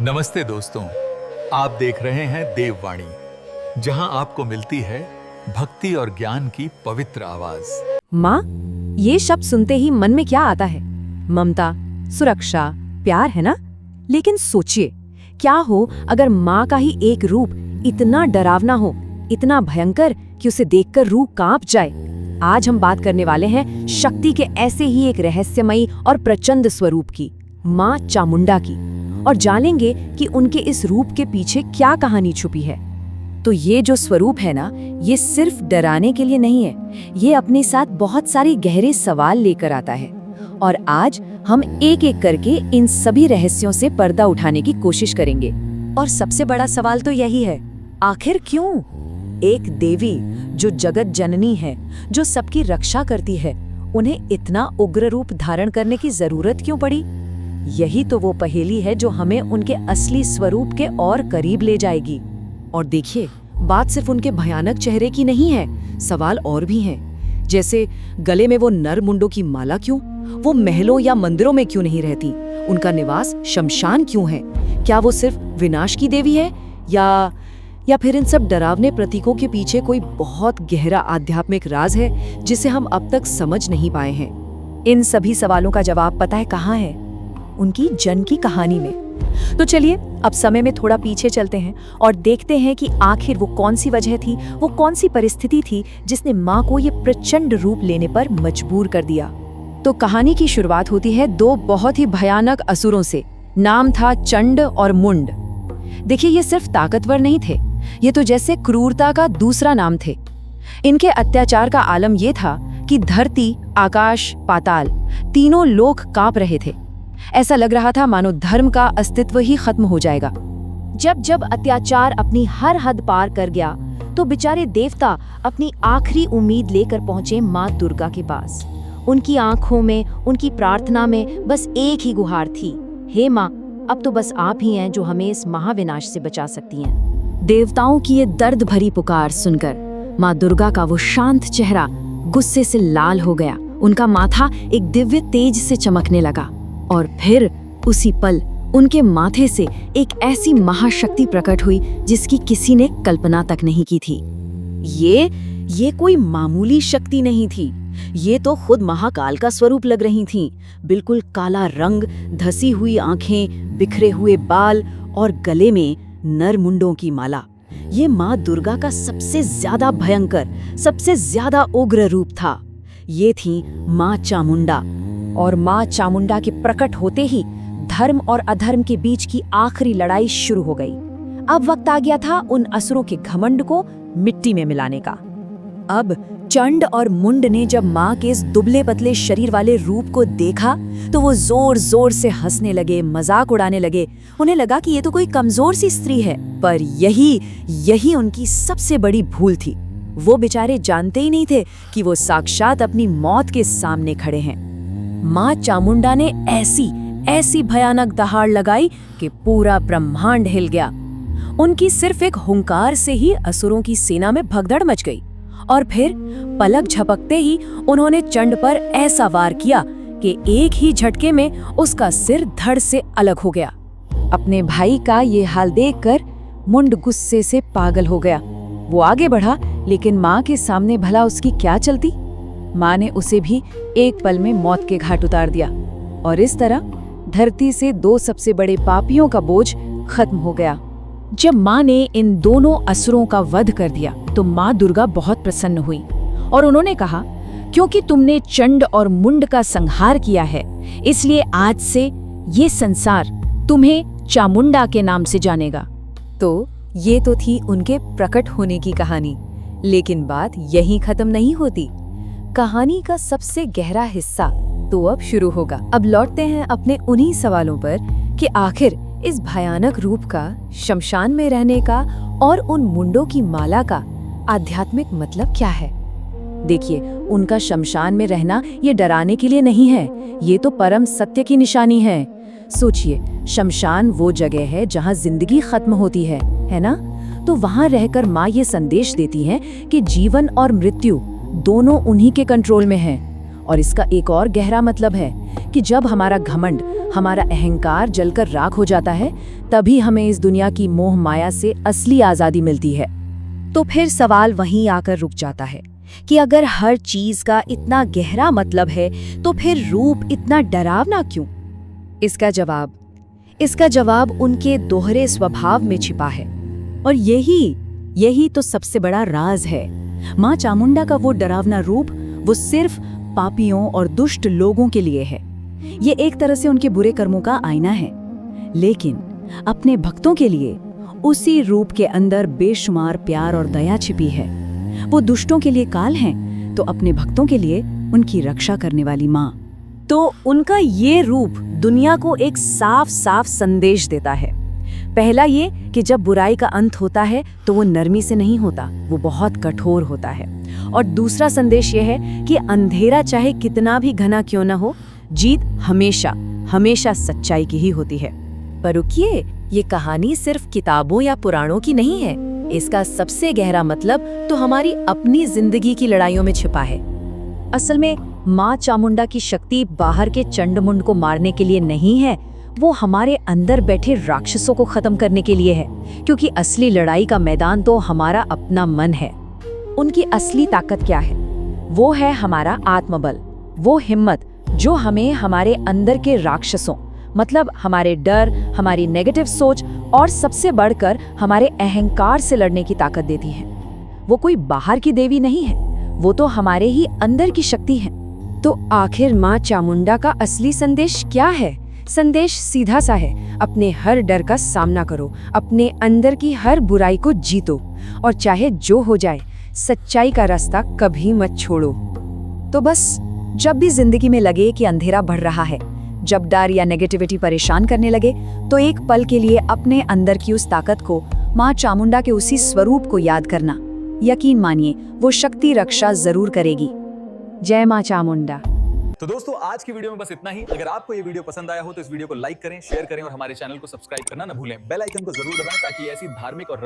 नमस्ते दोस्तों, आप देख रहे हैं देववाणी, जहां आपको मिलती है भक्ति और ज्ञान की पवित्र आवाज। माँ, ये शब्द सुनते ही मन में क्या आता है? ममता, सुरक्षा, प्यार, है ना? लेकिन सोचिए, क्या हो अगर माँ का ही एक रूप इतना डरावना हो, इतना भयंकर कि उसे देखकर रूह कांप जाए। आज हम बात करने वाले हैं शक्ति के ऐसे ही एक रहस्यमयी और प्रचंड स्वरूप की, माँ चामुंडा की, और जानेंगे कि उनके इस रूप के पीछे क्या कहानी छुपी है। तो ये जो स्वरूप है ना, ये सिर्फ डराने के लिए नहीं है, ये अपने साथ बहुत सारे गहरे सवाल लेकर आता है। और आज हम एक एक करके इन सभी रहस्यों से पर्दा उठाने की कोशिश करेंगे। और सबसे बड़ा सवाल तो यही है, आखिर क्यों एक देवी जो जगत जननी है, जो सबकी रक्षा करती है, उन्हें इतना उग्र रूप धारण करने की जरूरत क्यों पड़ी? यही तो वो पहेली है जो हमें उनके असली स्वरूप के और करीब ले जाएगी। और देखिए, बात सिर्फ उनके भयानक चेहरे की नहीं है, सवाल और भी हैं। जैसे गले में वो नर मुंडों की माला क्यों? वो महलों या मंदिरों में क्यों नहीं रहती? उनका निवास शमशान क्यों है? क्या वो सिर्फ विनाश की देवी है या फिर इन सब डरावने प्रतीकों के पीछे कोई बहुत गहरा आध्यात्मिक राज है जिसे हम अब तक समझ नहीं पाए हैं? इन सभी सवालों का जवाब पता है कहाँ है? उनकी जन्म की कहानी में। तो चलिए अब समय में थोड़ा पीछे चलते हैं और देखते हैं कि आखिर वो कौन सी वजह थी, वो कौन सी परिस्थिति थी जिसने माँ को ये प्रचंड रूप लेने पर मजबूर कर दिया। तो कहानी की शुरुआत होती है दो बहुत ही भयानक असुरों से। नाम था चंड और मुंड। देखिए, ये सिर्फ ताकतवर नहीं थे, ये तो जैसे क्रूरता का दूसरा नाम थे। इनके अत्याचार का आलम ये था कि धरती, आकाश, पाताल, तीनों लोक कांप रहे थे। ऐसा लग रहा था मानो धर्म का अस्तित्व ही खत्म हो जाएगा। जब जब अत्याचार अपनी हर हद पार कर गया, तो बेचारे देवता अपनी आखिरी उम्मीद लेकर पहुंचे माँ दुर्गा के पास। उनकी आंखों में, उनकी प्रार्थना में बस एक ही गुहार थी, हे माँ, अब तो बस आप ही हैं जो हमें इस महाविनाश से बचा सकती हैं। देवताओं की ये दर्द भरी पुकार सुनकर माँ दुर्गा का वो शांत चेहरा गुस्से से लाल हो गया। उनका माथा एक दिव्य तेज से चमकने लगा और फिर उसी पल उनके माथे से एक ऐसी महाशक्ति प्रकट हुई जिसकी किसी ने कल्पना तक नहीं की थी। ये कोई मामूली शक्ति नहीं थी, ये तो खुद महाकाल का स्वरूप लग रही थीं। बिल्कुल काला रंग, धसी हुई आंखें, बिखरे हुए बाल और गले में नर मुंडों की माला। ये माँ दुर्गा का सबसे ज्यादा भयंकर, सबसे ज्यादा उग्र रूप था। ये थी माँ चामुंडा। और माँ चामुंडा के प्रकट होते ही धर्म और अधर्म के बीच की आखिरी लड़ाई शुरू हो गई। अब वक्त आ गया था उन असुरों के घमंड को मिट्टी में मिलाने का। अब चंड और मुंड ने जब माँ के इस दुबले पतले शरीर वाले रूप को देखा तो वो जोर जोर से हंसने लगे, मजाक उड़ाने लगे। उन्हें लगा कि ये तो कोई कमजोर सी स्त्री है, पर यही उनकी सबसे बड़ी भूल थी। वो बेचारे जानते ही नहीं थे कि वो साक्षात अपनी मौत के सामने खड़े हैं। माँ चामुंडा ने ऐसी भयानक दहाड़ लगाई कि पूरा ब्रह्मांड हिल गया। उनकी सिर्फ एक हुंकार से ही असुरों की सेना में भगदड़ मच गई और फिर पलक झपकते ही उन्होंने चंड पर ऐसा वार किया कि एक ही झटके में उसका सिर धड़ से अलग हो गया। अपने भाई का ये हाल देखकर मुंड गुस्से से पागल हो गया। वो आगे बढ़ा, लेकिन माँ के सामने भला उसकी क्या चलती? माँ ने उसे भी एक पल में मौत के घाट उतार दिया और इस तरह धरती से दो सबसे बड़े पापियों का बोझ खत्म हो गया। जब माँ ने इन दोनों असुरों का वध कर दिया तो माँ दुर्गा बहुत प्रसन्न हुई और उन्होंने कहा, क्योंकि तुमने चंड और मुंड का संहार किया है, इसलिए आज से ये संसार तुम्हें चामुंडा के नाम से जानेगा। तो ये तो थी उनके प्रकट होने की कहानी, लेकिन बात यहीं खत्म नहीं होती। कहानी का सबसे गहरा हिस्सा तो अब शुरू होगा। अब लौटते हैं अपने उन्हीं सवालों पर कि आखिर इस भयानक रूप का, शमशान में रहने का और उन मुंडों की माला का आध्यात्मिक मतलब क्या है। देखिए, उनका शमशान में रहना ये डराने के लिए नहीं है, ये तो परम सत्य की निशानी है। सोचिए, शमशान वो जगह है जहाँ जिंदगी खत्म होती है ना? तो वहाँ रहकर माँ ये संदेश देती है कि जीवन और मृत्यु दोनों उन्हीं के कंट्रोल में हैं। और इसका एक और गहरा मतलब है कि जब हमारा घमंड, हमारा अहंकार जलकर राख हो जाता है, तभी हमें इस दुनिया की मोह माया से असली आज़ादी मिलती है। तो फिर सवाल वहीं आकर रुक जाता है कि अगर हर चीज का इतना गहरा मतलब है, तो फिर रूप इतना डरावना क्यों? इसका जवाब उनके दोहरे स्वभाव में छिपा है। और यही तो सबसे बड़ा राज है। माँ चामुंडा का वो डरावना रूप, वो सिर्फ पापियों और दुष्ट लोगों के लिए है। ये एक तरह से उनके बुरे कर्मों का आईना है। लेकिन अपने भक्तों के लिए उसी रूप के अंदर बेशुमार प्यार और दया छिपी है। वो दुष्टों के लिए काल हैं, तो अपने भक्तों के लिए उनकी रक्षा करने वाली माँ। तो उनका ये रूप दुनिया को एक साफ साफ संदेश देता है। पहला ये कि जब बुराई का अंत होता है तो वो नरमी से नहीं होता, वो बहुत कठोर होता है। और दूसरा संदेश ये है कि अंधेरा चाहे कितना भी घना क्यों न हो, जीत हमेशा हमेशा सच्चाई की ही होती है। पर रुकिए, ये कहानी सिर्फ किताबों या पुराणों की नहीं है। इसका सबसे गहरा मतलब तो हमारी अपनी जिंदगी की लड़ाइयों में छिपा है। असल में माँ चामुंडा की शक्ति बाहर के चंडमुंड को मारने के लिए नहीं है, वो हमारे अंदर बैठे राक्षसों को खत्म करने के लिए है। क्योंकि असली लड़ाई का मैदान तो हमारा अपना मन है। उनकी असली ताकत क्या है? वो है हमारा आत्मबल, वो हिम्मत जो हमें हमारे अंदर के राक्षसों, मतलब हमारे डर, हमारी नेगेटिव सोच और सबसे बढ़कर हमारे अहंकार से लड़ने की ताकत देती है। वो कोई बाहर की देवी नहीं है, वो तो हमारे ही अंदर की शक्ति है। तो आखिर माँ चामुंडा का असली संदेश क्या है? संदेश सीधा सा है, अपने हर डर का सामना करो, अपने अंदर की हर बुराई को जीतो, और चाहे जो हो जाए, सच्चाई का रास्ता कभी मत छोड़ो। तो बस जब भी जिंदगी में लगे कि अंधेरा बढ़ रहा है, जब डर या नेगेटिविटी परेशान करने लगे, तो एक पल के लिए अपने अंदर की उस ताकत को, माँ चामुंडा के उसी स्वरूप को याद करना। यकीन मानिए, वो शक्ति रक्षा जरूर करेगी। जय माँ चामुंडा। तो दोस्तों, आज की वीडियो में बस इतना ही। अगर आपको ये वीडियो पसंद आया हो तो इस वीडियो को लाइक करें, शेयर करें और हमारे चैनल को सब्सक्राइब करना न भूलें। बेल आइकन को जरूर दबाएं ताकि ऐसी धार्मिक और